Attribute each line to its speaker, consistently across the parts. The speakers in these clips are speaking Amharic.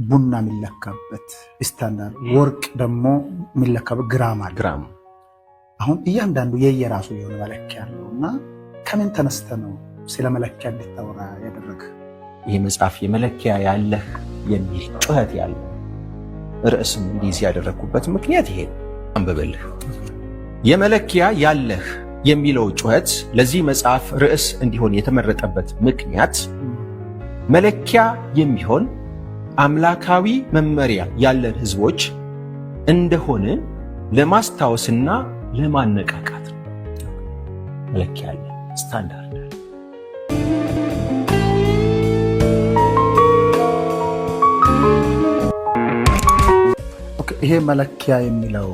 Speaker 1: ቡና የሚለካበት ስታንዳርድ፣ ወርቅ ደግሞ የሚለካበት ግራም አለ። አሁን እያንዳንዱ የየራሱ የሆነ መለኪያ አለው እና ከምን ተነስተ ነው ስለ መለኪያ እንድታወራ ያደረገ?
Speaker 2: ይህ መጽሐፍ የመለኪያ ያለህ የሚል ጩኸት ያለው ርዕስም እንዲይዝ ያደረግኩበት ምክንያት ይሄ ነው። አንብብልህ። የመለኪያ ያለህ የሚለው ጩኸት ለዚህ መጽሐፍ ርዕስ እንዲሆን የተመረጠበት ምክንያት መለኪያ የሚሆን አምላካዊ መመሪያ ያለን ህዝቦች እንደሆነ ለማስታወስና ለማነቃቃት ነው። መለኪያ ያለ ስታንዳርድ
Speaker 1: ይሄ መለኪያ የሚለው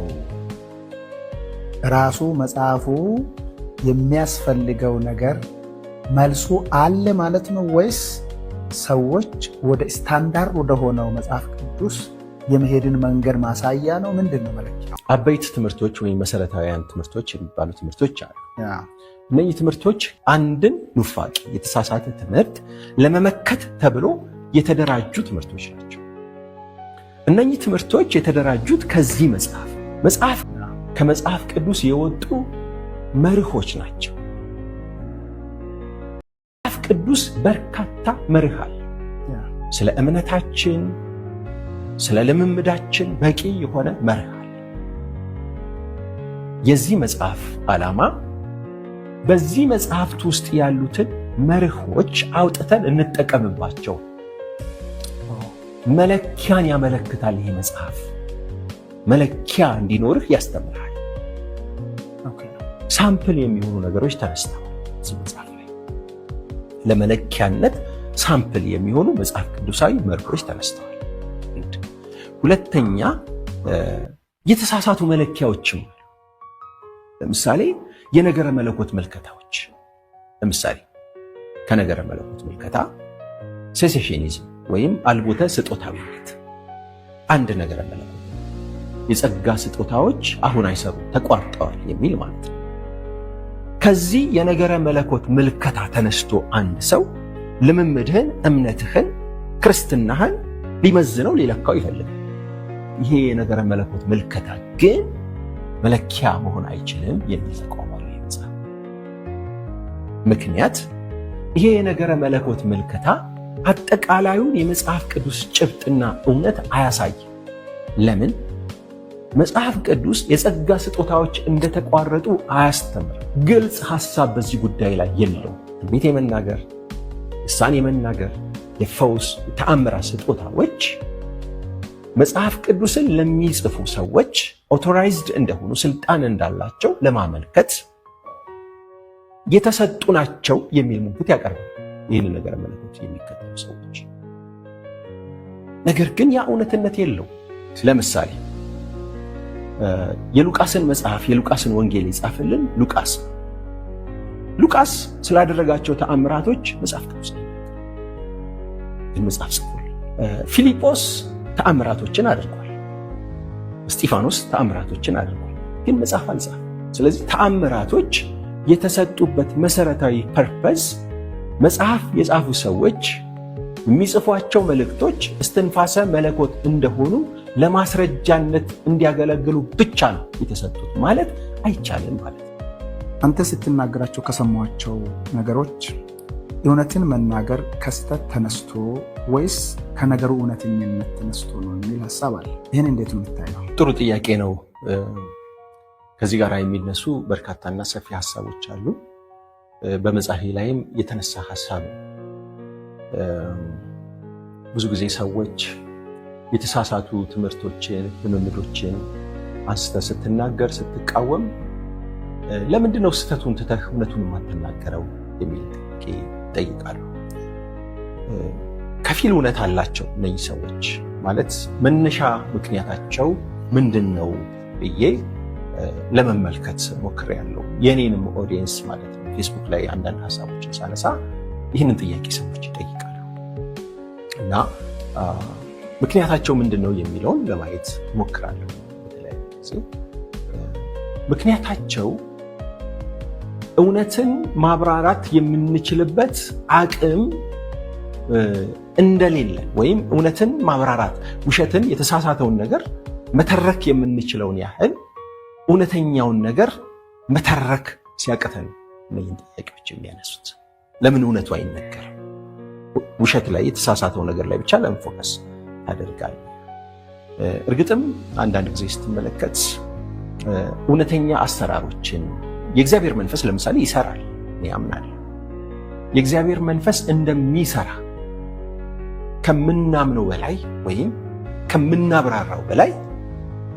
Speaker 1: ራሱ መጽሐፉ የሚያስፈልገው ነገር መልሱ አለ ማለት ነው ወይስ ሰዎች ወደ ስታንዳርድ ወደ ሆነው መጽሐፍ ቅዱስ የመሄድን መንገድ ማሳያ ነው? ምንድን ነው መለኪያው?
Speaker 2: አበይት ትምህርቶች ወይም መሰረታዊያን ትምህርቶች የሚባሉ ትምህርቶች አሉ። እነዚህ ትምህርቶች አንድን ኑፋቄ የተሳሳተ ትምህርት ለመመከት ተብሎ የተደራጁ ትምህርቶች ናቸው። እነዚህ ትምህርቶች የተደራጁት ከዚህ መጽሐፍ ከመጽሐፍ ቅዱስ የወጡ መርሆች ናቸው። መጽሐፍ ቅዱስ በርካታ መርህ አለ። ስለ እምነታችን፣ ስለ ልምምዳችን በቂ የሆነ መርህ አለ። የዚህ መጽሐፍ ዓላማ በዚህ መጽሐፍት ውስጥ ያሉትን መርሆች አውጥተን እንጠቀምባቸው። መለኪያን ያመለክታል። ይሄ መጽሐፍ መለኪያ እንዲኖርህ ያስተምራል። ሳምፕል የሚሆኑ ነገሮች ተነስተዋል እዚህ መጽሐፍ ላይ። ለመለኪያነት ሳምፕል የሚሆኑ መጽሐፍ ቅዱሳዊ መርሆች ተነስተዋል። ሁለተኛ የተሳሳቱ መለኪያዎችም አሉ። ለምሳሌ የነገረ መለኮት ምልከታዎች። ለምሳሌ ከነገረ መለኮት ምልከታ ሴሴሽኒዝም ወይም አልቦተ ስጦታዊነት አንድ ነገረ መለኮት የጸጋ ስጦታዎች አሁን አይሰሩ ተቋርጠዋል የሚል ማለት ነው። ከዚህ የነገረ መለኮት ምልከታ ተነስቶ አንድ ሰው ልምምድህን፣ እምነትህን፣ ክርስትናህን ሊመዝነው ሊለካው ይፈልጋል። ይሄ የነገረ መለኮት ምልከታ ግን መለኪያ መሆን አይችልም የሚል ተቋም አለ ይመጻፍ። ምክንያት ይሄ የነገረ መለኮት ምልከታ አጠቃላዩን የመጽሐፍ ቅዱስ ጭብጥና እውነት አያሳይም። ለምን? መጽሐፍ ቅዱስ የጸጋ ስጦታዎች እንደተቋረጡ አያስተምርም። ግልጽ ሐሳብ በዚህ ጉዳይ ላይ የለው። ትንቢት የመናገር፣ ልሳን የመናገር፣ የፈውስ፣ የተአምራት ስጦታዎች መጽሐፍ ቅዱስን ለሚጽፉ ሰዎች ኦቶራይዝድ እንደሆኑ ስልጣን እንዳላቸው ለማመልከት የተሰጡ ናቸው የሚል ሙግት ያቀርባል ይህን ነገረ መለኮት የሚከተሉ ሰዎች። ነገር ግን ያ እውነትነት የለው። ለምሳሌ የሉቃስን መጽሐፍ የሉቃስን ወንጌል የጻፈልን ሉቃስ ስላደረጋቸው ተአምራቶች መጽሐፍ ቅዱስ ግን መጽሐፍ ጽፏል። ፊልጶስ ተአምራቶችን አድርጓል። እስጢፋኖስ ተአምራቶችን አድርጓል፣ ግን መጽሐፍ አልጻፈም። ስለዚህ ተአምራቶች የተሰጡበት መሰረታዊ ፐርፐዝ መጽሐፍ የጻፉ ሰዎች የሚጽፏቸው መልእክቶች እስትንፋሰ መለኮት እንደሆኑ ለማስረጃነት እንዲያገለግሉ ብቻ ነው የተሰጡት ማለት አይቻልም ማለት ነው።
Speaker 1: አንተ ስትናገራቸው ከሰማቸው ነገሮች እውነትን መናገር ከስተት ተነስቶ ወይስ ከነገሩ እውነተኝነት ተነስቶ ነው የሚል ሐሳብ አለ። ይህን እንዴት ነው የምታየው?
Speaker 2: ጥሩ ጥያቄ ነው። ከዚህ ጋር የሚነሱ በርካታና ሰፊ ሐሳቦች አሉ። በመጽሐፌ ላይም የተነሳ ሐሳብ ነው። ብዙ ጊዜ ሰዎች የተሳሳቱ ትምህርቶችን፣ ልምምዶችን አንስተህ ስትናገር፣ ስትቃወም ለምንድን ነው ስህተቱን ትተህ እውነቱን የማትናገረው የሚል ጥያቄ ይጠይቃሉ። ከፊል እውነት አላቸው እነዚህ ሰዎች። ማለት መነሻ ምክንያታቸው ምንድን ነው ብዬ ለመመልከት ሞክሬያለሁ። የኔንም ኦዲየንስ ማለት ነው። ፌስቡክ ላይ አንዳንድ ሀሳቦችን ሳነሳ ይህንን ጥያቄ ሰዎች ይጠይቃሉ እና ምክንያታቸው ምንድን ነው የሚለውን ለማየት ሞክራለሁ። በተለያዩ ጊዜ ምክንያታቸው እውነትን ማብራራት የምንችልበት አቅም እንደሌለ ወይም እውነትን ማብራራት ውሸትን የተሳሳተውን ነገር መተረክ የምንችለውን ያህል እውነተኛውን ነገር መተረክ ሲያቅተን እነዚህን ጥያቄዎች የሚያነሱት። ለምን እውነቱ አይነገርም? ውሸት ላይ የተሳሳተው ነገር ላይ ብቻ ለምን ፎከስ ታደርጋለህ? እርግጥም አንዳንድ ጊዜ ስትመለከት እውነተኛ አሰራሮችን የእግዚአብሔር መንፈስ ለምሳሌ ይሰራል። እኔ አምናለሁ የእግዚአብሔር መንፈስ እንደሚሰራ ከምናምነው በላይ ወይም ከምናብራራው በላይ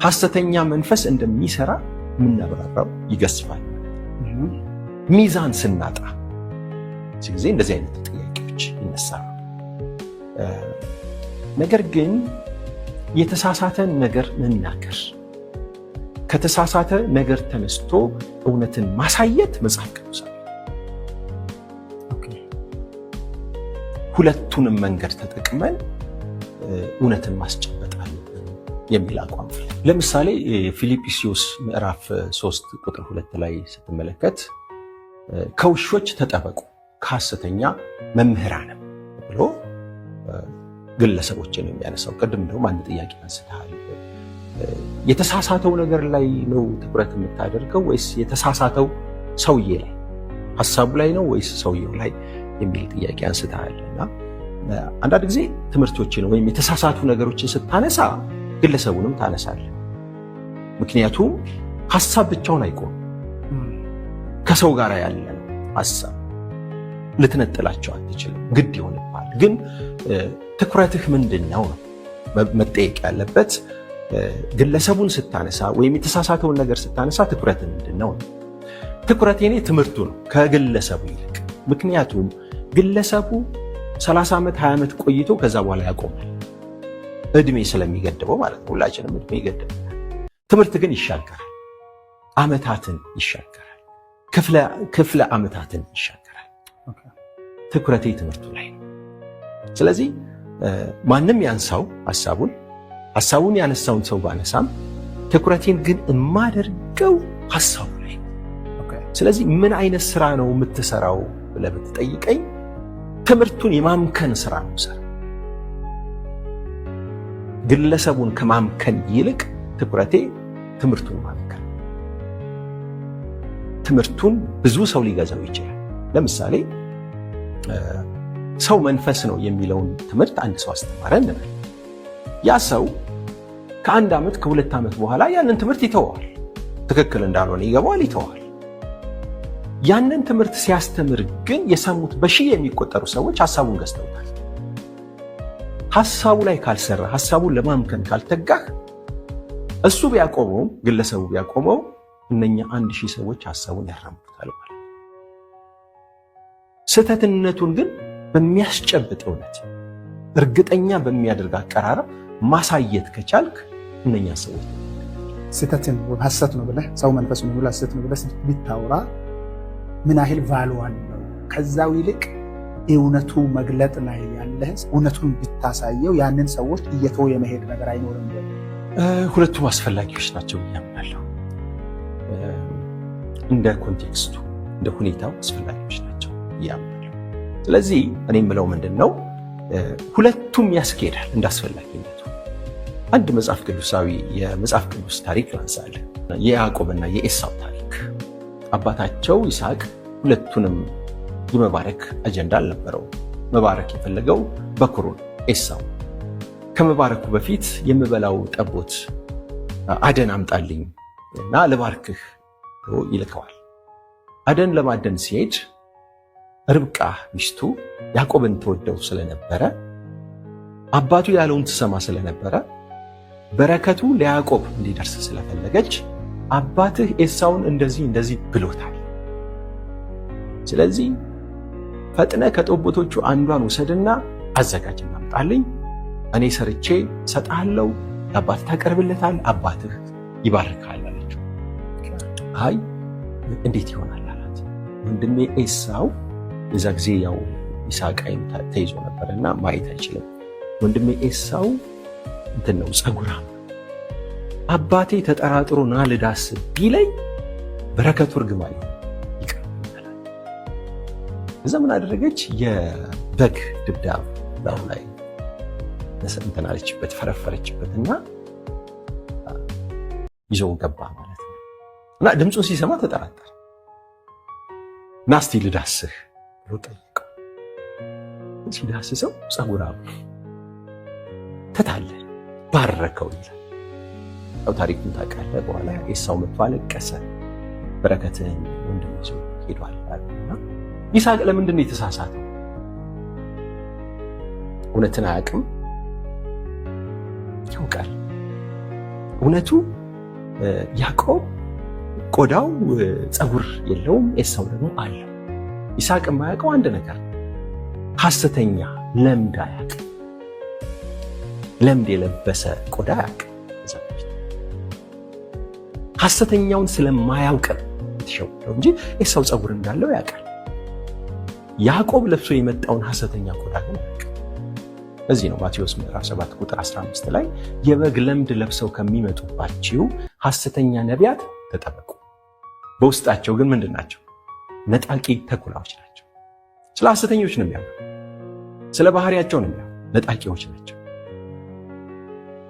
Speaker 2: ሐሰተኛ መንፈስ እንደሚሰራ የምናብራራው ይገስፋል። ሚዛን ስናጣ እዚህ ጊዜ እንደዚህ አይነት ጥያቄዎች ይነሳሉ። ነገር ግን የተሳሳተን ነገር መናገር፣ ከተሳሳተ ነገር ተነስቶ እውነትን ማሳየት መጽሐፍ ቅዱስ ሁለቱንም መንገድ ተጠቅመን እውነትን ማስጨበጥ አለብን የሚል አቋም። ለምሳሌ ፊልጵስዩስ ምዕራፍ 3 ቁጥር 2 ላይ ስትመለከት ከውሾች ተጠበቁ ከሐሰተኛ መምህራንም ብሎ ግለሰቦችን የሚያነሳው። ቅድም ደግሞ አንድ ጥያቄ አንስተሃል። የተሳሳተው ነገር ላይ ነው ትኩረት የምታደርገው ወይስ የተሳሳተው ሰውዬ ላይ ሐሳቡ ላይ ነው ወይስ ሰውየው ላይ የሚል ጥያቄ አንስተሃል። እና አንዳንድ ጊዜ ትምህርቶችን ወይም የተሳሳቱ ነገሮችን ስታነሳ ግለሰቡንም ታነሳለህ። ምክንያቱም ሐሳብ ብቻውን አይቆም። ከሰው ጋር ያለ ሐሳብ ልትነጥላቸው አትችልም፣ ግድ ይሆንብሃል። ግን ትኩረትህ ምንድን ነው መጠየቅ ያለበት። ግለሰቡን ስታነሳ ወይም የተሳሳተውን ነገር ስታነሳ ትኩረት ምንድን ነው? ትኩረት የኔ ትምህርቱ ነው ከግለሰቡ ይልቅ። ምክንያቱም ግለሰቡ 30 ዓመት 20 ዓመት ቆይቶ ከዛ በኋላ ያቆማል። እድሜ ስለሚገድበው ማለት ነው። ሁላችንም እድሜ ይገድበናል። ትምህርት ግን ይሻገራል፣ ዓመታትን ይሻገራል፣ ክፍለ ዓመታትን ይሻገራል። ትኩረቴ ትምህርቱ ላይ ነው። ስለዚህ ማንም ያንሳው ሐሳቡን ያነሳውን ሰው ባነሳም ትኩረቴን ግን የማደርገው ሐሳቡ ላይ ነው። ስለዚህ ምን አይነት ስራ ነው የምትሰራው ብለህ ብትጠይቀኝ ትምህርቱን የማምከን ስራ ነው ሰራ። ግለሰቡን ከማምከን ይልቅ ትኩረቴ ትምህርቱን ማምከን። ትምህርቱን ብዙ ሰው ሊገዛው ይችላል። ለምሳሌ ሰው መንፈስ ነው የሚለውን ትምህርት አንድ ሰው አስተማረ እንበል። ያ ሰው ከ1 ዓመት ከ2 ዓመት በኋላ ያንን ትምህርት ይተዋል። ትክክል እንዳልሆነ ይገባዋል፣ ይተዋል። ያንን ትምህርት ሲያስተምር ግን የሰሙት በሺህ የሚቆጠሩ ሰዎች ሐሳቡን ገዝተውታል። ሐሳቡ ላይ ካልሰራ፣ ሐሳቡን ለማምከን ካልተጋህ፣ እሱ ቢያቆመው፣ ግለሰቡ ቢያቆመው እነኛ 1000 ሰዎች ሐሳቡን ያራምዱታል ማለት። ስህተትነቱን ግን በሚያስጨብጥ እውነት እርግጠኛ በሚያደርግ አቀራረብ ማሳየት ከቻልክ እነኛ ሰዎች
Speaker 1: ስህተትን ሐሰት ነው ብለህ ሰው መንፈስ ነው ብለህ ሐሰት ነው ብለህ ቢታወራ ምን ያህል ቫልዩ አለው? ከዛው ይልቅ እውነቱ መግለጥ ላይ ያለህ እውነቱን ብታሳየው ያንን ሰዎች እየተው የመሄድ ነገር አይኖርም።
Speaker 2: ሁለቱም አስፈላጊዎች ናቸው እያምናለሁ። እንደ ኮንቴክስቱ እንደ ሁኔታው አስፈላጊዎች ናቸው እያምናለሁ። ስለዚህ እኔ የምለው ምንድን ነው፣ ሁለቱም ያስኬዳል እንደ አስፈላጊነቱ። አንድ መጽሐፍ ቅዱሳዊ የመጽሐፍ ቅዱስ ታሪክ ላንሳለን። የያዕቆብና የኤሳው ታሪክ። አባታቸው ይስሐቅ ሁለቱንም የመባረክ አጀንዳ አልነበረው። መባረክ የፈለገው በኩሩን ኤሳው። ከመባረኩ በፊት የምበላው ጠቦት አደን አምጣልኝ እና ልባርክህ ይልከዋል። አደን ለማደን ሲሄድ ርብቃ ሚስቱ ያዕቆብን ተወደው ስለነበረ አባቱ ያለውን ትሰማ ስለነበረ በረከቱ ለያዕቆብ እንዲደርስ ስለፈለገች አባትህ ኤሳውን እንደዚህ ብሎታል፣ ስለዚህ ፈጥነ ከጠቦቶቹ አንዷን ውሰድና አዘጋጅና አምጣልኝ፣ እኔ ሰርቼ እሰጥሃለሁ፣ ለአባትህ ታቀርብለታል፣ አባትህ ይባርካል አለችው። አይ እንዴት ይሆናል አላት። ወንድሜ ኤሳው የዛ ጊዜ ያው ይስሐቅ ዓይኑ ተይዞ ነበርና ማየት አይችልም። ወንድሜ ኤሳው እንትን ነው ፀጉራም፣ አባቴ ተጠራጥሮ ና ልዳስ ቢለኝ በረከቱ እርግማን ይቀርብኛል። እዛ ምን አደረገች? የበግ ድብዳብ ላው ላይ እንትን አለችበት ፈረፈረችበትና ይዘው ገባ ማለት ነው። እና ድምፁን ሲሰማ ተጠራጠረ። ና እስቲ ልዳስህ ብሎ ጠየቀው። ሲዳስሰው ፀጉራም ተታለ ባረከው ይላል። ያው ታሪኩን ታውቃለህ። በኋላ ኤሳው መጥቶ አለቀሰ፣ በረከትህን ወንድም ይዞ ሄዷል አለና ይስሐቅ ለምንድን ነው የተሳሳተው? እውነትን አያውቅም? ያውቃል። እውነቱ ያዕቆብ ቆዳው ፀጉር የለውም፣ ኤሳው ደግሞ አለው። ይስሐቅ የማያውቀው አንድ ነገር ሐሰተኛ ለምድ አያውቅም። ለምድ የለበሰ ቆዳ አያውቅም። ሐሰተኛውን ስለማያውቅ የተሸወደው እንጂ ኤሳው ፀጉር እንዳለው ያውቃል። ያዕቆብ ለብሶ የመጣውን ሐሰተኛ ቆዳ ግን ያውቃል። ለዚህ ነው ማቴዎስ ምዕራፍ 7 ቁጥር 15 ላይ የበግ ለምድ ለብሰው ከሚመጡባችሁ ሐሰተኛ ነቢያት ተጠበቁ፣ በውስጣቸው ግን ምንድን ናቸው? ነጣቂ ተኩላዎች ናቸው። ስለ ሐሰተኞች ነው የሚያወራው፣ ስለ ባህሪያቸው ነው የሚያወራው። ነጣቂዎች ናቸው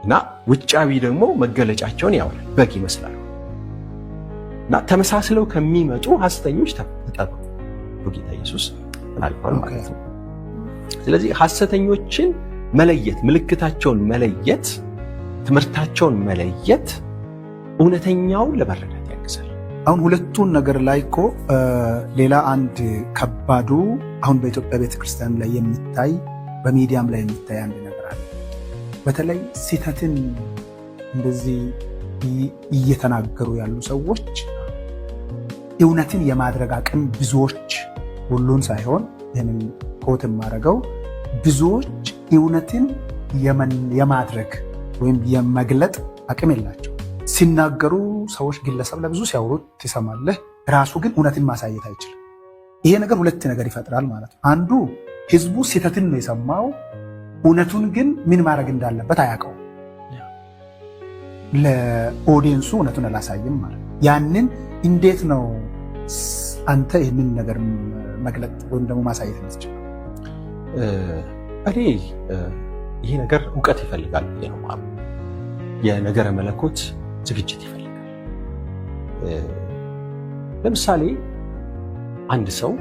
Speaker 2: እና ውጫዊ ደግሞ መገለጫቸውን ያወራል። በግ ይመስላሉ እና ተመሳስለው ከሚመጡ ሐሰተኞች ተጠበቁ ጌታ ኢየሱስ ተናግሯል ማለት ነው። ስለዚህ ሐሰተኞችን መለየት፣ ምልክታቸውን መለየት፣ ትምህርታቸውን መለየት እውነተኛውን ለመረዳት ያግዛል።
Speaker 1: አሁን ሁለቱን ነገር ላይ እኮ ሌላ አንድ ከባዱ አሁን በኢትዮጵያ ቤተክርስቲያን ላይ የሚታይ በሚዲያም ላይ የሚታይ አንድ ነገር አለ። በተለይ ስህተትን እንደዚህ እየተናገሩ ያሉ ሰዎች እውነትን የማድረግ አቅም ብዙዎች፣ ሁሉን ሳይሆን ይህንን ኮት የማደርገው ብዙዎች እውነትን የማድረግ ወይም የመግለጥ አቅም የላቸው። ሲናገሩ ሰዎች ግለሰብ ለብዙ ሲያወሩት ትሰማለህ፣ ራሱ ግን እውነትን ማሳየት አይችልም። ይሄ ነገር ሁለት ነገር ይፈጥራል ማለት ነው። አንዱ ህዝቡ ስህተትን ነው የሰማው፣ እውነቱን ግን ምን ማድረግ እንዳለበት አያውቀው። ለኦዲየንሱ እውነቱን አላሳይም ማለት ነው። ያንን እንዴት ነው አንተ ይህንን ነገር መግለጥ ወይም ደግሞ ማሳየት የምትችለው?
Speaker 2: እኔ ይሄ ነገር እውቀት ይፈልጋል ነው ማለት የነገረ መለኮት ዝግጅት ይፈልጋል። ለምሳሌ አንድ ሰው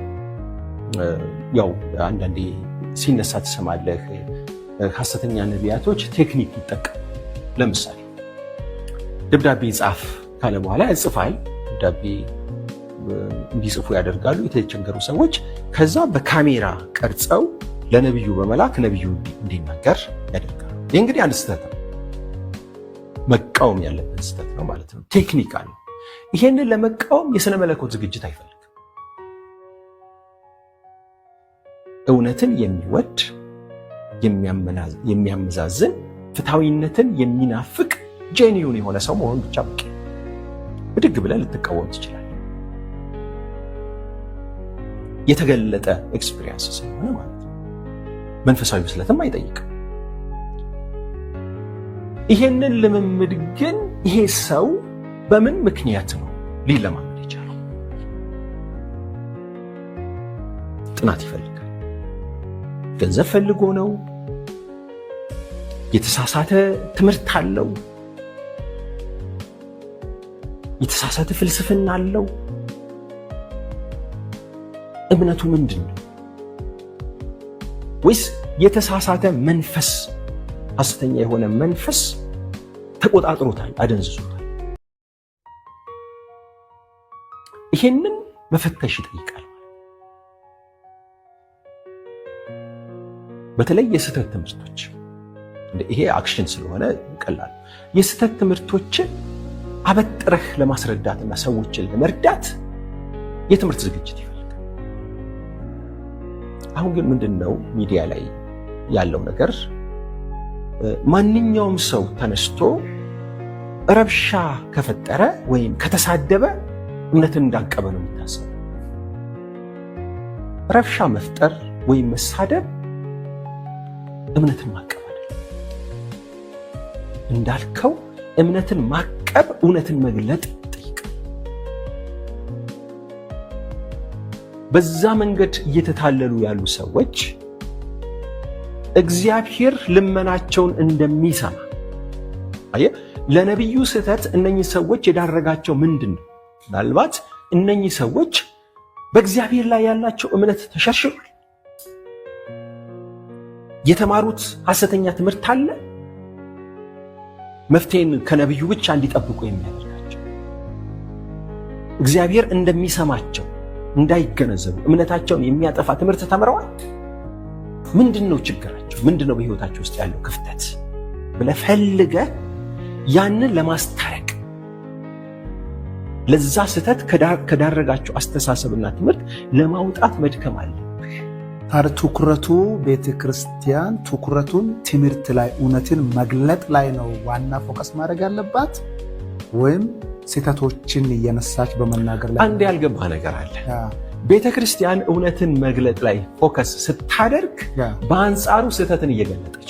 Speaker 2: ያው አንዳንዴ ሲነሳ ትሰማለህ፣ ሐሰተኛ ነቢያቶች ቴክኒክ ይጠቀሙ። ለምሳሌ ደብዳቤ ጻፍ ካለ በኋላ ያጽፋል። ደብዳቤ እንዲጽፉ ያደርጋሉ የተቸገሩ ሰዎች። ከዛ በካሜራ ቀርጸው ለነብዩ በመላክ ነብዩ እንዲናገር ያደርጋሉ። ይህ እንግዲህ አንድ ስህተት ነው፣ መቃወም ያለብን ስህተት ነው ማለት ነው። ቴክኒካል ነው። ይሄንን ለመቃወም የሥነ መለኮት ዝግጅት አይፈልግም። እውነትን የሚወድ የሚያመዛዝን፣ ፍትሐዊነትን የሚናፍቅ ጄኒዩን የሆነ ሰው መሆን ብቻ በቂ። ብድግ ብለህ ልትቃወም ትችላለህ። የተገለጠ ኤክስፒሪየንስ ስለሆነ ማለት ነው። መንፈሳዊ ብስለትም አይጠይቅም። ይሄንን ልምምድ ግን ይሄ ሰው በምን ምክንያት ነው ሊለማመድ የቻለው? ጥናት ይፈልጋል። ገንዘብ ፈልጎ ነው? የተሳሳተ ትምህርት አለው? የተሳሳተ ፍልስፍና አለው? እምነቱ ምንድን ነው? ወይስ የተሳሳተ መንፈስ፣ ሐሰተኛ የሆነ መንፈስ ተቆጣጥሮታል፣ አደንዝዞታል? ይሄንን መፈተሽ ይጠይቃል። በተለይ የስህተት ትምህርቶች፣ ይሄ አክሽን ስለሆነ ቀላል። የስህተት ትምህርቶችን አበጥረህ ለማስረዳትና ሰዎችን ለመርዳት የትምህርት ዝግጅት ይፈልጋል። አሁን ግን ምንድነው ሚዲያ ላይ ያለው ነገር? ማንኛውም ሰው ተነስቶ ረብሻ ከፈጠረ ወይም ከተሳደበ እምነትን እንዳቀበ ነው የሚታሰበው። ረብሻ መፍጠር ወይም መሳደብ እምነትን ማቀብ አይደለም። እንዳልከው እምነትን ማቀብ እውነትን መግለጥ ይጠይቃል። በዛ መንገድ እየተታለሉ ያሉ ሰዎች እግዚአብሔር ልመናቸውን እንደሚሰማ አየህ። ለነቢዩ ስህተት እነኚህ ሰዎች የዳረጋቸው ምንድን ነው? ምናልባት እነኚህ ሰዎች በእግዚአብሔር ላይ ያላቸው እምነት ተሸርሽሯል። የተማሩት ሐሰተኛ ትምህርት አለ፣ መፍትሄን ከነቢዩ ብቻ እንዲጠብቁ የሚያደርጋቸው እግዚአብሔር እንደሚሰማቸው እንዳይገነዘቡ እምነታቸውን የሚያጠፋ ትምህርት ተምረዋል። ምንድን ነው ችግራቸው? ምንድን ነው በሕይወታቸው ውስጥ ያለው ክፍተት ብለህ ፈልገህ ያንን ለማስታረቅ ለዛ ስህተት ከዳረጋቸው አስተሳሰብና ትምህርት ለማውጣት መድከም አለ።
Speaker 1: ትኩረቱ ቤተ ክርስቲያን ትኩረቱን ትምህርት ላይ እውነትን መግለጥ ላይ ነው ዋና ፎከስ ማድረግ ያለባት፣ ወይም ስህተቶችን እየነሳች በመናገር ላይ?
Speaker 2: አንድ ያልገባ ነገር አለ። ቤተ ክርስቲያን እውነትን መግለጥ ላይ ፎከስ ስታደርግ በአንጻሩ ስህተትን እየገለጠች።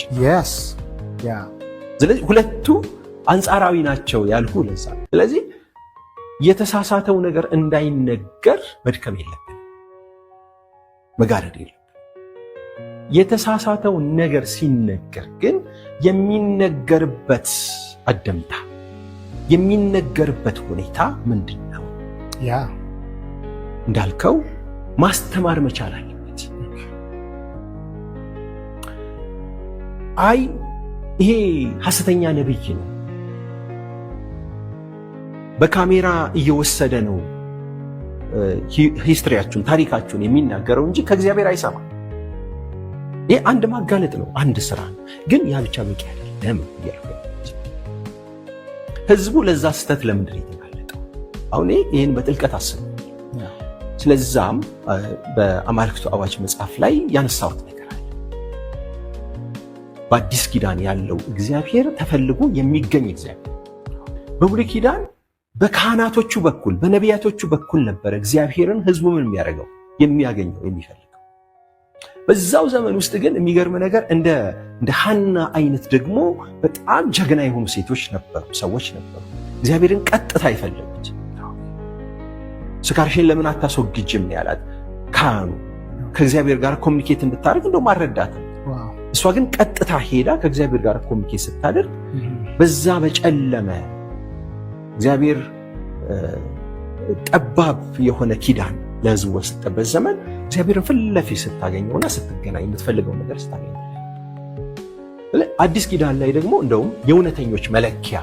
Speaker 2: ስለዚህ ሁለቱ አንጻራዊ ናቸው ያልኩ ለዛ። ስለዚህ የተሳሳተው ነገር እንዳይነገር መድከም የለብን፣ መጋረድ የለብን። የተሳሳተው ነገር ሲነገር ግን የሚነገርበት አደምታ የሚነገርበት ሁኔታ ምንድን ነው? እንዳልከው ማስተማር መቻል አለበት። አይ ይሄ ሐሰተኛ ነብይ ነው፣ በካሜራ እየወሰደ ነው ሂስትሪያችሁን ታሪካችሁን የሚናገረው እንጂ ከእግዚአብሔር አይሰማም። ይህ አንድ ማጋለጥ ነው፣ አንድ ስራ ነው። ግን ያ ብቻ በቂ አይደለም እያልኩ ህዝቡ ለዛ ስህተት ለምንድን ነው የተጋለጠው? አሁን ይህን በጥልቀት አስቡ። ስለዛም በአማልክቱ አዋጅ መጽሐፍ ላይ ያነሳሁት ነገር አለ። በአዲስ ኪዳን ያለው እግዚአብሔር ተፈልጎ የሚገኝ እግዚአብሔር፣ በብሉይ ኪዳን በካህናቶቹ በኩል በነቢያቶቹ በኩል ነበረ እግዚአብሔርን ህዝቡ ምን የሚያደርገው የሚያገኘው የሚፈልገው። በዛው ዘመን ውስጥ ግን የሚገርም ነገር እንደ ሐና አይነት ደግሞ በጣም ጀግና የሆኑ ሴቶች ነበሩ፣ ሰዎች ነበሩ እግዚአብሔርን ቀጥታ ይፈልጉት። ስካርሽን ለምን አታስወግጅም ያላት ካህኑ ከእግዚአብሔር ጋር ኮሚኒኬት እንድታደርግ እንደው ማረዳት። እሷ ግን ቀጥታ ሄዳ ከእግዚአብሔር ጋር ኮሚኒኬት ስታደርግ በዛ በጨለመ እግዚአብሔር ጠባብ የሆነ ኪዳን ለህዝቡ በሰጠበት ዘመን እግዚአብሔርን ፊት ለፊት ስታገኘውና ስትገናኝ የምትፈልገው ነገር ስታገኝ፣ አዲስ ኪዳን ላይ ደግሞ እንደውም የእውነተኞች መለኪያ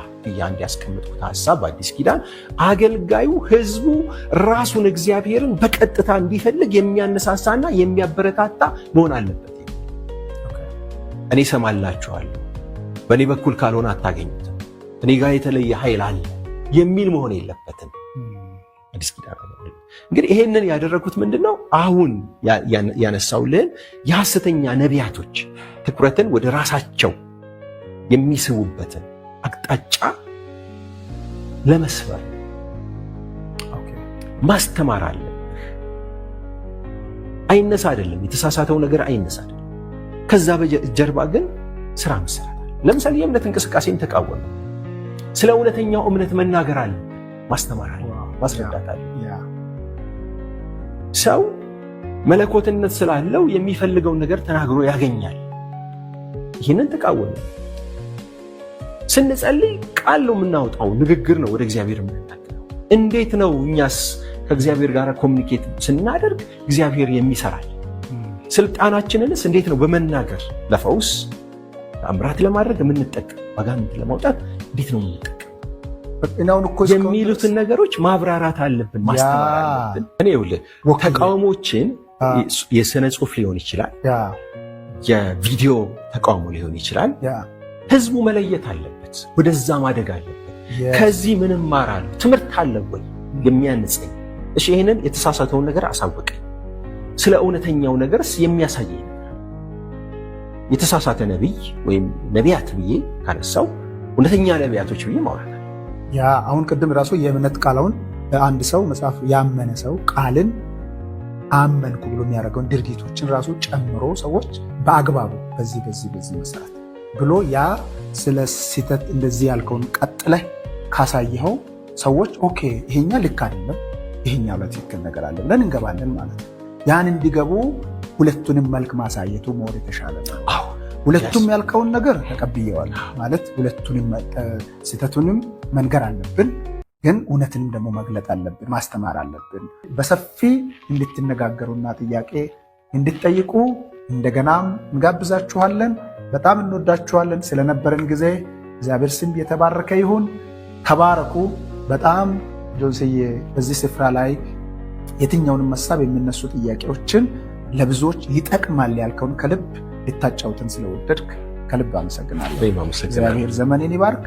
Speaker 2: አንድ ያስቀምጥኩት ሐሳብ በአዲስ ኪዳን አገልጋዩ ህዝቡ ራሱን እግዚአብሔርን በቀጥታ እንዲፈልግ የሚያነሳሳና የሚያበረታታ መሆን አለበት። እኔ እሰማላችኋለሁ፣ በእኔ በኩል ካልሆነ አታገኙትም፣ እኔ ጋር የተለየ ኃይል አለ የሚል መሆን የለበትም። አዲስ ኪዳን እንግዲህ ይሄንን ያደረጉት ምንድነው? አሁን ያነሳውልን የሐሰተኛ ነቢያቶች ትኩረትን ወደ ራሳቸው የሚስቡበትን አቅጣጫ ለመስበር ማስተማር አለ። አይነሳ አይደለም የተሳሳተው ነገር አይነሳ አይደለም። ከዛ በጀርባ ግን ስራ መሰራት አለ። ለምሳሌ የእምነት እንቅስቃሴን ተቃወመ። ስለ እውነተኛው እምነት መናገር አለ፣ ማስተማር አለ፣ ማስረዳት አለ። ሰው መለኮትነት ስላለው የሚፈልገውን ነገር ተናግሮ ያገኛል። ይህንን ተቃወመ። ስንጸልይ ቃል ነው የምናወጣው፣ ንግግር ነው ወደ እግዚአብሔር የምንናገረው። እንዴት ነው እኛስ ከእግዚአብሔር ጋር ኮሚኒኬት ስናደርግ እግዚአብሔር የሚሰራል? ስልጣናችንንስ እንዴት ነው በመናገር ለፈውስ ተአምራት ለማድረግ የምንጠቀም፣ አጋንንት ለማውጣት እንዴት ነው የምንጠቀም የሚሉትን ነገሮች ማብራራት አለብን፣ ማስተማር አለብን። እኔ ይኸውልህ ተቃውሞችን የስነ ጽሁፍ ሊሆን ይችላል፣ የቪዲዮ ተቃውሞ ሊሆን ይችላል። ህዝቡ መለየት አለበት፣ ወደዛ ማደግ አለበት። ከዚህ ምን እማራለሁ? ትምህርት አለ ወይ የሚያንጸኝ? እሺ ይሄንን የተሳሳተውን ነገር አሳወቀኝ፣ ስለ እውነተኛው ነገርስ የሚያሳየኝ ነገር። የተሳሳተ ነቢይ ወይም ነቢያት ብዬ ካነሳው እውነተኛ ነቢያቶች ብዬ ማውራት
Speaker 1: ያ አሁን ቅድም ራሱ የእምነት ቃላውን አንድ ሰው መጽሐፍ ያመነ ሰው ቃልን አመንኩ ብሎ የሚያደርገውን ድርጊቶችን ራሱ ጨምሮ ሰዎች በአግባቡ በዚህ መሰረት ብሎ ያ ስለ ስህተት እንደዚህ ያልከውን ቀጥለህ ካሳየኸው ሰዎች ኦኬ ይሄኛ ልክ አይደለም፣ ይሄኛ ለትክክል ነገር አለ ብለን እንገባለን ማለት ነው። ያን እንዲገቡ ሁለቱንም መልክ ማሳየቱ ሞር የተሻለ ነው።
Speaker 2: አዎ
Speaker 1: ሁለቱም ያልከውን ነገር ተቀብየዋለሁ ማለት ሁለቱንም ስህተቱንም መንገር አለብን፣ ግን እውነትንም ደግሞ መግለጥ አለብን፣ ማስተማር አለብን። በሰፊ እንድትነጋገሩና ጥያቄ እንድትጠይቁ እንደገናም እንጋብዛችኋለን። በጣም እንወዳችኋለን። ስለነበረን ጊዜ እግዚአብሔር ስም የተባረከ ይሁን። ተባረኩ። በጣም ጆንስዬ በዚህ ስፍራ ላይ የትኛውንም ሐሳብ የሚነሱ ጥያቄዎችን ለብዙዎች ይጠቅማል ያልከውን ከልብ ልታጫውተን ስለወደድክ ከልብ አመሰግናለሁ። እግዚአብሔር ዘመኔን ይባርክ።